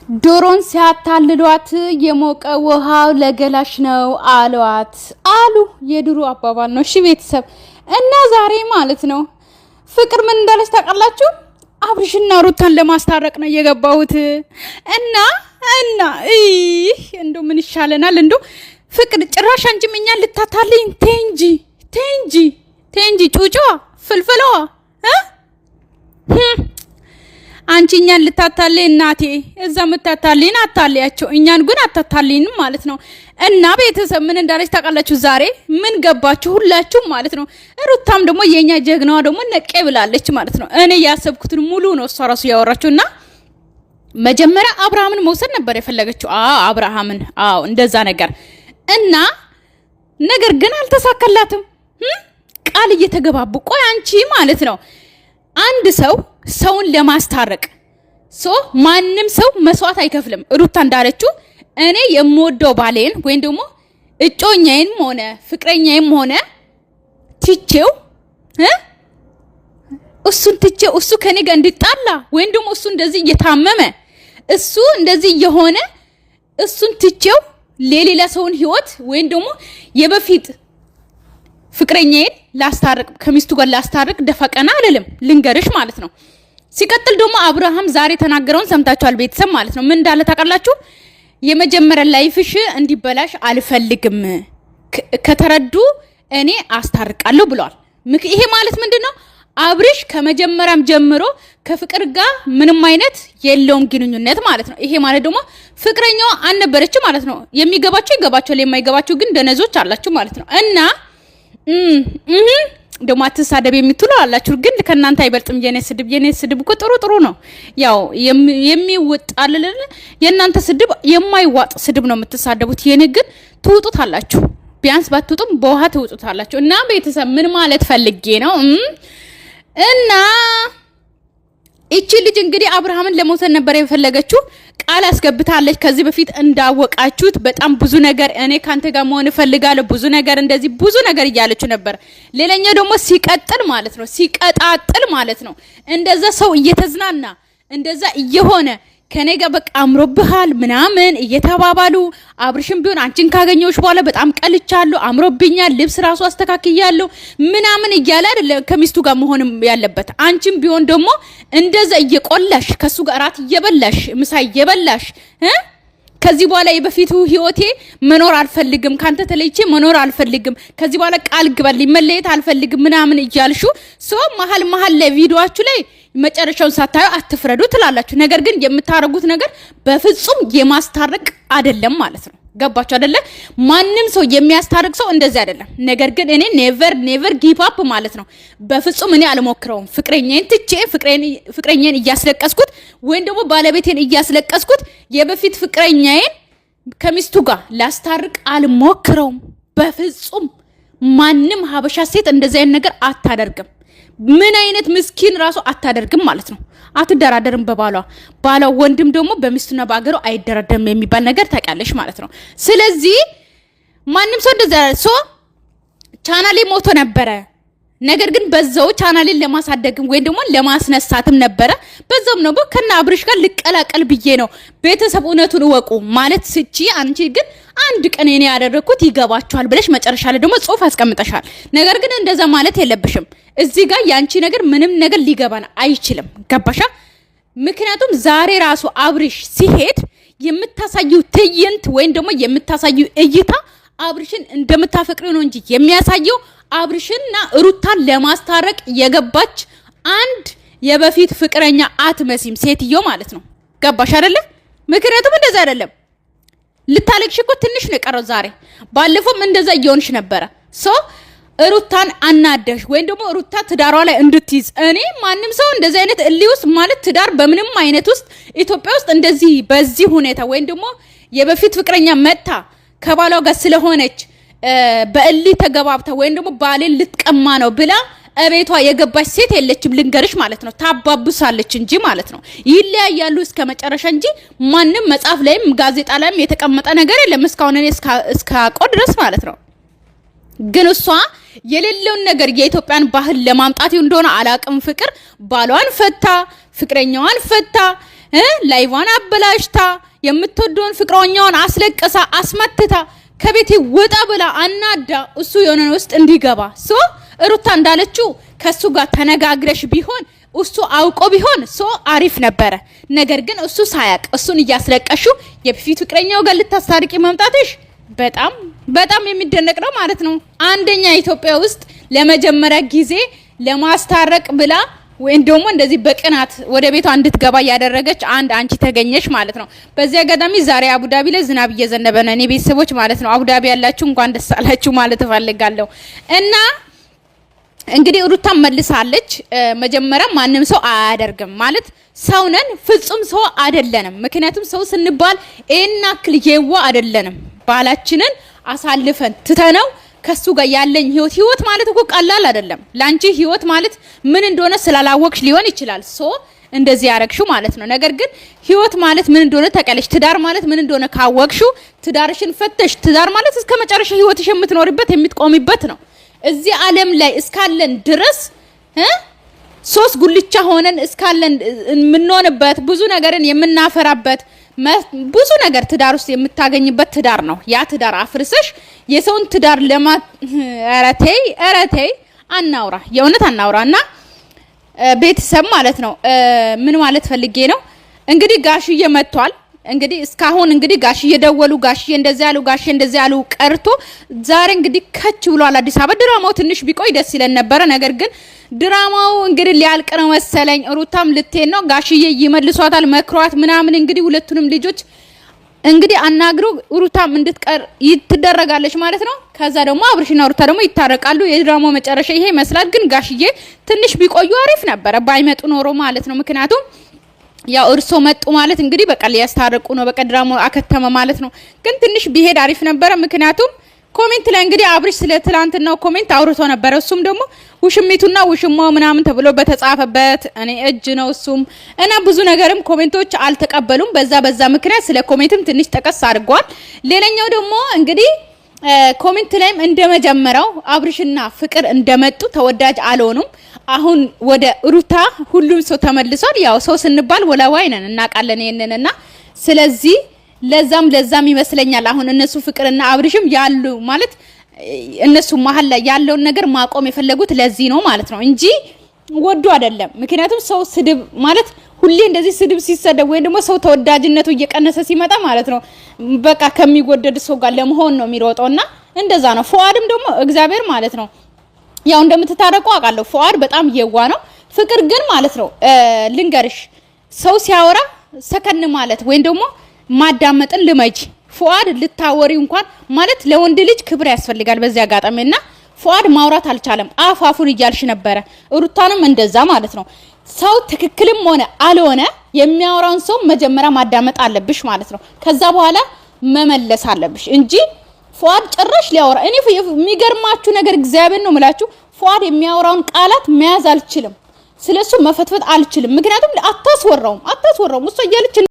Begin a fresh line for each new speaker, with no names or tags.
ዶሮን ሲያታልሏት የሞቀ ውሃው ለገላሽ ነው አሏት አሉ። የድሮ አባባል ነው። እሺ ቤተሰብ እና ዛሬ ማለት ነው ፍቅር ምን እንዳለች ታውቃላችሁ? አብርሽና ሩታን ለማስታረቅ ነው የገባሁት እና እንደው ምን ይሻለናል? እንደው ፍቅር ጭራሽ አንቺም እኛን ልታታልኝ ቴንጂ ጩጫ ፍልፍለዋ አንቺኛን ልታታልኝ እናቴ እዛ መታታልኝ አታልያቸው እኛን ግን አታታልኝም ማለት ነው። እና ቤተሰብ ምን እንዳለች ታውቃላችሁ? ዛሬ ምን ገባችሁ ሁላችሁ ማለት ነው። ሩታም ደግሞ የኛ ጀግናዋ ደግሞ ነቄ ብላለች ማለት ነው። እኔ ያሰብኩትን ሙሉ ነው እሷ ራሱ ያወራችውና መጀመሪያ አብርሃምን መውሰድ ነበር የፈለገችው። አብርሃምን እንደዛ ነገር እና ነገር ግን አልተሳካላትም። ቃል እየተገባቡ ቆይ አንቺ ማለት ነው አንድ ሰውን ለማስታረቅ ማንም ሰው መስዋዕት አይከፍልም። ሩታ እንዳለችው እኔ የምወደው ባሌን ወይም ደግሞ እጮኛዬንም ሆነ ፍቅረኛዬም ሆነ ትቼው እሱ ከኔ ጋር እንድጣላ ወይም ደግሞ እሱ እንደዚህ እየታመመ እሱ እንደዚህ የሆነ እሱን ትቼው ለሌላ ሰውን ህይወት ወይም ደግሞ የበፊት ፍቅረኛዬን ላስታርቅ ከሚስቱ ጋር ላስታርቅ ደፈቀና አይደለም ልንገርሽ ማለት ነው። ሲቀጥል ደግሞ አብርሃም ዛሬ ተናገረውን ሰምታችኋል ቤተሰብ ማለት ነው። ምን እንዳለ ታውቃላችሁ? የመጀመሪያ ላይፍሽ እንዲበላሽ አልፈልግም ከተረዱ እኔ አስታርቃለሁ ብሏል። ይሄ ማለት ምንድነው? አብርሽ ከመጀመሪያም ጀምሮ ከፍቅር ጋር ምንም አይነት የለውም ግንኙነት ማለት ነው። ይሄ ማለት ደግሞ ፍቅረኛው አልነበረች ማለት ነው። የሚገባቸው ይገባቸዋል፣ የማይገባቸው ግን ደነዞች አላችሁ ማለት ነው። እና ደሞ አትሳደብ የምትሉ አላችሁ፣ ግን ከናንተ አይበልጥም የኔ ስድብ እኮ ጥሩ ነው። ያው የሚወጣልል የናንተ ስድብ የማይዋጥ ስድብ ነው የምትሳደቡት። የኔ ግን ትውጡታላችሁ፣ ቢያንስ ባትውጡም በውሃ ትውጡታላችሁ። እና ቤተሰብ ምን ማለት ፈልጌ ነው እና እቺ ልጅ እንግዲህ አብርሃምን ለመውሰድ ነበር የፈለገችው። ቃል አስገብታለች። ከዚህ በፊት እንዳወቃችሁት በጣም ብዙ ነገር እኔ ካንተ ጋር መሆን ፈልጋለሁ ብዙ ነገር እያለችው ነበር። ሌላኛው ደግሞ ሲቀጥል ማለት ነው እንደዛ ሰው እየተዝናና እንደዛ እየሆነ ከኔ ጋር በቃ አምሮብሃል ምናምን እየተባባሉ አብርሽም ቢሆን አንቺን ካገኘሁሽ በኋላ በጣም ቀልቻለሁ፣ አምሮብኛል፣ ልብስ ራሱ አስተካክያለሁ ምናምን እያለ አይደለ ከሚስቱ ጋር መሆንም ያለበት። አንቺም ቢሆን ደግሞ እንደዛ እየቆላሽ ከሱ ጋር አራት እየበላሽ ምሳ እየበላሽ ከዚህ በኋላ የበፊቱ ህይወቴ መኖር አልፈልግም፣ ካንተ ተለይቼ መኖር አልፈልግም፣ ከዚህ በኋላ ቃል ግባልኝ መለየት አልፈልግም ምናምን እያልሹ መሀል ላይ ቪዲዮአችሁ ላይ መጨረሻውን ሳታዩ አትፍረዱ ትላላችሁ። ነገር ግን የምታረጉት ነገር በፍጹም የማስታረቅ አይደለም ማለት ነው። ገባችሁ አይደለ? ማንም ሰው የሚያስታርቅ ሰው እንደዚህ አይደለም። ነገር ግን እኔ ኔቨር ጊቭ አፕ ማለት ነው። በፍጹም እኔ አልሞክረውም። ፍቅረኛዬን ትቼ ፍቅረኛዬን እያስለቀስኩት ወይም ደግሞ ባለቤቴን እያስለቀስኩት የበፊት ፍቅረኛዬን ከሚስቱ ጋር ላስታርቅ አልሞክረውም በፍጹም። ማንም ሀበሻ ሴት እንደዚህ አይነት ነገር አታደርግም። ምን አይነት ምስኪን ራሱ አታደርግም ማለት ነው። አትደራደርም ባሏ ወንድም ደግሞ በሚስቱና በአገሩ አይደራደርም የሚባል ነገር ታውቂያለሽ ማለት ነው። ስለዚህ ማንም ሰው እንደዛ ቻናሌ ሞቶ ነበረ። ነገር ግን በዛው ቻናሌን ለማሳደግም ወይ ደግሞ ለማስነሳትም ነበረ። በዛም ነው ከና አብርሽ ጋር ልቀላቀል ብዬ ነው። ቤተሰብ እውነቱን እወቁ ማለት ስጪ። አንቺ ግን አንድ ቀን እኔ ያደረኩት ይገባችኋል ብለሽ መጨረሻ ላይ ደግሞ ጽሁፍ አስቀምጠሻል። ነገር ግን እንደዛ ማለት የለብሽም። እዚህ ጋር ያንቺ ነገር ምንም ነገር ሊገባን አይችልም። ገባሻ? ምክንያቱም ዛሬ ራሱ አብርሽ ሲሄድ የምታሳዩ ትዕይንት ወይም ደግሞ የምታሳዩ እይታ አብርሽን እንደምታፈቅሪው ነው እንጂ የሚያሳየው አብርሽና ሩታን ለማስታረቅ የገባች አንድ የበፊት ፍቅረኛ አትመሲም ሴትዮ ማለት ነው። ገባሽ አይደለ? ምክንያቱም እንደዛ አይደለም። ልታለቅሽ እኮ ትንሽ ነው የቀረው ዛሬ። ባለፈውም እንደዛ እየሆንሽ ነበረ። ሩታን አናደሽ ወይም ደግሞ ሩታ ትዳሯ ላይ እንድትይዝ እኔ ማንም ሰው እንደዚህ አይነት እልህ ውስጥ ማለት ትዳር በምንም አይነት ውስጥ ኢትዮጵያ ውስጥ እንደዚህ በዚህ ሁኔታ ወይም ደግሞ የበፊት ፍቅረኛ መጣ ከባሏ ጋር ስለሆነች በእልህ ተገባብታ ወይም ደግሞ ባሌን ልትቀማ ነው ብላ እቤቷ የገባች ሴት የለችም ልንገርሽ ማለት ነው። ታባብሳለች እንጂ ማለት ነው። ይለያያሉ እስከ መጨረሻ እንጂ ማንም መጽሐፍ ላይም ጋዜጣ ላይም የተቀመጠ ነገር የለም እስካሁን እኔ እስካቆ ድረስ ማለት ነው። ግን እሷ የሌለውን ነገር የኢትዮጵያን ባህል ለማምጣት እንደሆነ አላቅም። ፍቅር ባሏን ፈታ፣ ፍቅረኛዋን ፈታ፣ ላይቫን አበላሽታ የምትወደውን ፍቅረኛውን አስለቅሳ አስመትታ ከቤቴ ወጣ ብላ አናዳ እሱ የሆነ ውስጥ እንዲገባ ሩታ እንዳለችው ከሱ ጋር ተነጋግረሽ ቢሆን እሱ አውቆ ቢሆን አሪፍ ነበረ። ነገር ግን እሱ ሳያቅ እሱን እያስለቀሹ የበፊት ፍቅረኛው ጋር ልታስታርቂ መምጣትሽ በጣም በጣም የሚደነቅ ነው ማለት ነው። አንደኛ ኢትዮጵያ ውስጥ ለመጀመሪያ ጊዜ ለማስታረቅ ብላ ወይም ደግሞ እንደዚህ በቅናት ወደ ቤቷ እንድትገባ ያደረገች አንቺ ተገኘሽ ማለት ነው። በዚህ አጋጣሚ ዛሬ አቡዳቢ ላይ ዝናብ እየዘነበ ነው። እኔ ቤተሰቦች ማለት ነው አቡዳቢ ያላችሁ እንኳን ደስ አላችሁ ማለት እፈልጋለሁ። እና እንግዲህ ሩታ መልሳለች። መጀመሪያ ማንም ሰው አያደርግም ማለት ሰው ነን፣ ፍጹም ሰው አይደለንም። ምክንያቱም ሰው ስንባል እናክል የዋ አይደለንም። ባላችንን አሳልፈን ትተነው ከሱ ጋር ያለኝ ህይወት ማለት እኮ ቀላል አይደለም። ላንቺ ህይወት ማለት ምን እንደሆነ ስላላወቅሽ ሊሆን ይችላል እንደዚህ ያረግሽው ማለት ነው። ነገር ግን ህይወት ማለት ምን እንደሆነ ተቀለሽ፣ ትዳር ማለት ምን እንደሆነ ካወቅሽው ትዳርሽን ፈተሽ፣ ትዳር ማለት እስከ መጨረሻ ህይወትሽ የምትኖርበት የምትቆሚበት ነው። እዚህ ዓለም ላይ እስካለን ድረስ ሶስት ጉልቻ ሆነን እስካለን የምንሆንበት ብዙ ነገርን የምናፈራበት ብዙ ነገር ትዳር ውስጥ የምታገኝበት ትዳር ነው። ያ ትዳር አፍርሰሽ የሰውን ትዳር እረቴ አናውራ፣ የእውነት አናውራና ቤተሰብ ማለት ነው። ምን ማለት ፈልጌ ነው እንግዲህ ጋሽዬ መጥቷል። እንግዲህ እስካሁን እንግዲህ ጋሽዬ ደወሉ፣ ጋሽዬ እንደዚህ ያሉ፣ ጋሽዬ እንደዚህ ያሉ ቀርቶ ዛሬ እንግዲህ ከች ብሏል አዲስ አበባ። ድራማው ትንሽ ቢቆይ ደስ ይለን ነበረ። ነገር ግን ድራማው እንግዲህ ሊያልቅ ነው መሰለኝ። ሩታም ልትሄድ ነው፣ ጋሽዬ ይመልሷታል መክሯት ምናምን። እንግዲህ ሁለቱንም ልጆች እንግዲህ አናግሩ ሩታም እንድትቀር ይትደረጋለች ማለት ነው። ከዛ ደግሞ አብርሽና ሩታ ደግሞ ይታረቃሉ። የድራማው መጨረሻ ይሄ ይመስላል። ግን ጋሽዬ ትንሽ ቢቆዩ አሪፍ ነበረ ባይመጡ ኖሮ ማለት ነው። ምክንያቱም ያው እርሶ መጡ ማለት እንግዲህ በቃ ሊያስታርቁ ነው፣ በቃ ድራማው አከተመ ማለት ነው። ግን ትንሽ ቢሄድ አሪፍ ነበረ። ምክንያቱም ኮሜንት ላይ እንግዲህ አብርሽ ስለ ትላንትናው ኮሜንት አውርቶ ነበረ። እሱም ደግሞ ውሽሚቱና ውሽማው ምናምን ተብሎ በተጻፈበት እኔ እጅ ነው እሱም እና ብዙ ነገርም ኮሜንቶች አልተቀበሉም። በዛ ምክንያት ስለ ኮሜንትም ትንሽ ጠቀስ አድርጓል። ሌላኛው ደግሞ እንግዲህ ኮሜንት ላይም እንደመጀመሪያው አብርሽና ፍቅር እንደመጡ ተወዳጅ አልሆኑም። አሁን ወደ ሩታ ሁሉም ሰው ተመልሷል። ያው ሰው ስንባል ወላዋይ ነን እናውቃለን ይሄንንና ስለዚህ ለዛም ይመስለኛል አሁን እነሱ ፍቅርና አብርሽም ያሉ ማለት እነሱ መሀል ላይ ያለውን ነገር ማቆም የፈለጉት ለዚህ ነው ማለት ነው እንጂ ወዱ አይደለም። ምክንያቱም ሰው ስድብ ማለት ሁሌ እንደዚህ ስድብ ሲሰደብ ወይ ደግሞ ሰው ተወዳጅነቱ እየቀነሰ ሲመጣ ማለት ነው በቃ ከሚወደድ ሰው ጋር ለመሆን ነው የሚሮጠውና እንደዛ ነው። ፉአድም ደግሞ እግዚአብሔር ማለት ነው ያው እንደምትታረቁ አውቃለሁ። ፉአድ በጣም የዋ ነው። ፍቅር ግን ማለት ነው ልንገርሽ ሰው ሲያወራ ሰከን ማለት ወይ ደግሞ ማዳመጥን ልመጂ። ፉአድ ልታወሪው እንኳን ማለት ለወንድ ልጅ ክብር ያስፈልጋል። በዚህ አጋጣሚና ፉአድ ማውራት አልቻለም። አፋፉን እያልሽ ነበረ። ሩታንም እንደዛ ማለት ነው። ሰው ትክክልም ሆነ አልሆነ የሚያወራውን ሰው መጀመሪያ ማዳመጥ አለብሽ ማለት ነው። ከዛ በኋላ መመለስ አለብሽ እንጂ ፉአድ ጭራሽ ሊያወራ እኔ የሚገርማችሁ ነገር እግዚአብሔር ነው የምላችሁ ፉአድ የሚያወራውን ቃላት መያዝ አልችልም። ስለሱ መፈትፈት አልችልም። ምክንያቱም አታስወራውም እሱ እያለች